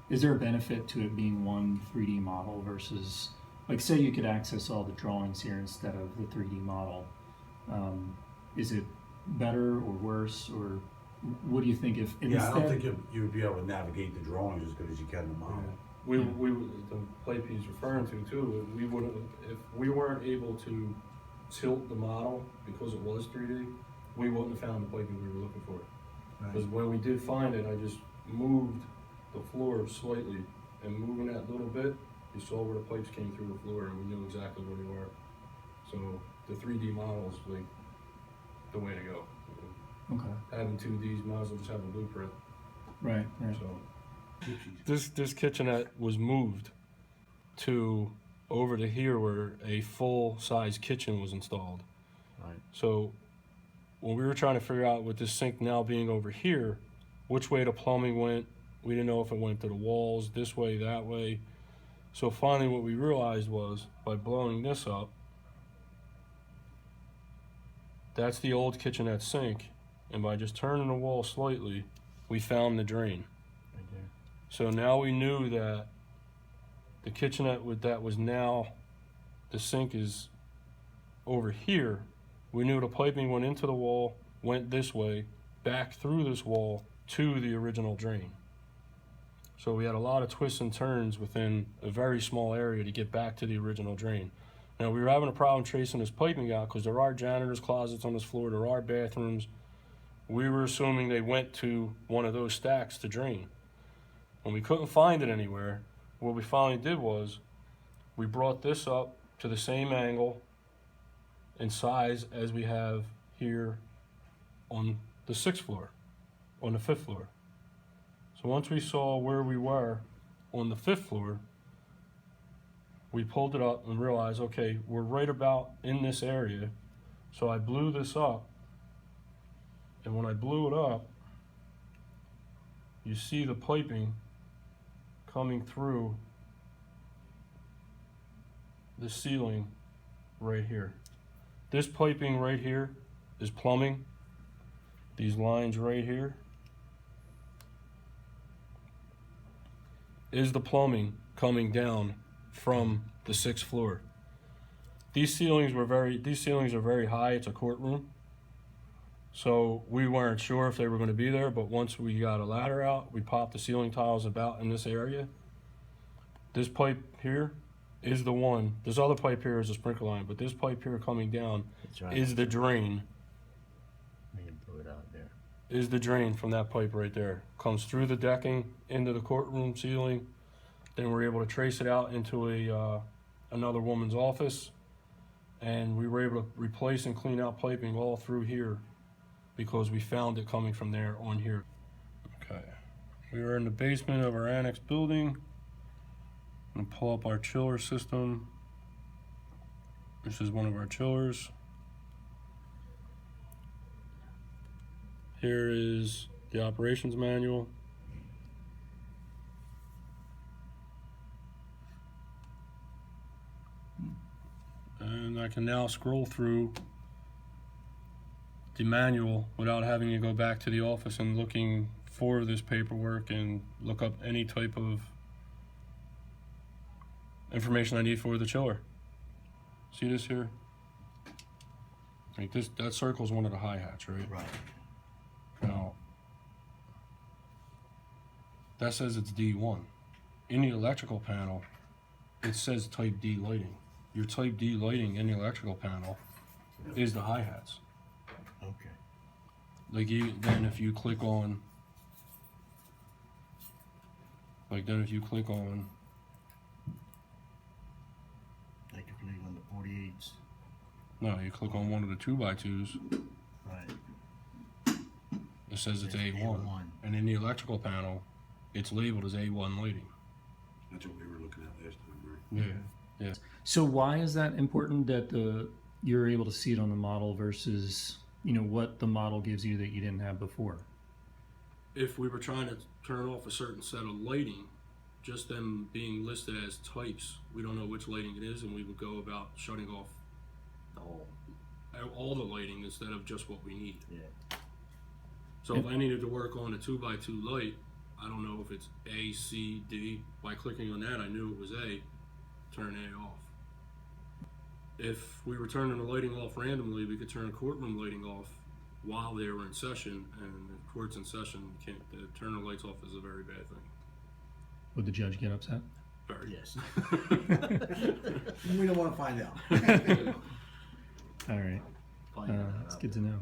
is there a benefit to it being one 3D model versus, like, say you could access all the drawings here instead of the 3D model? Is it better or worse, or what do you think if instead? Yeah, I don't think you would be able to navigate the drawings as good as you can in the model. Yeah. The plate he's referring to too, we wouldn't, if we weren't able to tilt the model because it was 3D, we wouldn't have found the piping we were looking for. Because when we did find it, I just moved the floor slightly, and moving that little bit, you saw where the pipes came through the floor, and we knew exactly where they were. So the 3D model is like the way to go. Okay. Having 2Ds, might as well just have a blueprint. Right. So this kitchenette was moved to over to here where a full size kitchen was installed. Right. So when we were trying to figure out with this sink now being over here, which way the plumbing went, we didn't know if it went to the walls, this way, that way. So finally what we realized was, by blowing this up, that's the old kitchenette sink, and by just turning the wall slightly, we found the drain. Right there. So now we knew that the kitchenette that was now, the sink is over here. We knew the piping went into the wall, went this way, back through this wall to the original drain. So we had a lot of twists and turns within a very small area to get back to the original drain. Now we were having a problem tracing this piping out because there are janitor's closets on this floor, there are bathrooms. We were assuming they went to one of those stacks to drain. When we couldn't find it anywhere, what we finally did was we brought this up to the same angle and size as we have here on the 6th floor, on the 5th floor. So once we saw where we were on the 5th floor, we pulled it up and realized, okay, we're right about in this area. So I blew this up, and when I blew it up, you see the piping coming through the ceiling right here. This piping right here is plumbing. These lines right here is the plumbing coming down from the 6th floor. These ceilings are very high. It's a courtroom. So we weren't sure if they were going to be there, but once we got a ladder out, we popped the ceiling tiles about in this area. This pipe here is the one. This other pipe here is a sprinkler line, but this pipe here coming down is the drain. Blew it out there. Is the drain from that pipe right there. Comes through the decking into the courtroom ceiling. Then we're able to trace it out into another woman's office, and we were able to replace and clean out piping all through here because we found it coming from there on here. Okay, we were in the basement of our annex building. I'm gonna pull up our chiller system. This is one of our chillers. Here is the operations manual. And I can now scroll through the manual without having to go back to the office and looking for this paperwork and look up any type of information I need for the chiller. See this here? Like this, that circle is one of the hi-hats, right? Right. Now, that says it's D1. In the electrical panel, it says type D lighting. Your type D lighting in the electrical panel is the hi-hats. Okay. Like then if you click on, Like if you click on the 48s. no, you click on one of the 2x2s, Right. it says it's There's A1. A1. And in the electrical panel, it's labeled as A1 lighting. That's what we were looking at last time, right? Yeah. So why is that important that you're able to see it on the model versus, you know, what the model gives you that you didn't have before? If we were trying to turn off a certain set of lighting, just them being listed as types, we don't know which lighting it is, and we would go about shutting off The whole. all the lighting instead of just what we need. Yeah. So if I needed to work on a 2x2 light, I don't know if it's A, C, D. By clicking on that, I knew it was A. Turn A off. If we were turning the lighting off randomly, we could turn courtroom lighting off while they were in session, and if court's in session, you can't turn the lights off is a very bad thing. Would the judge get upset? Very. Yes. We don't wanna find out. All right. Find out It's about good to know.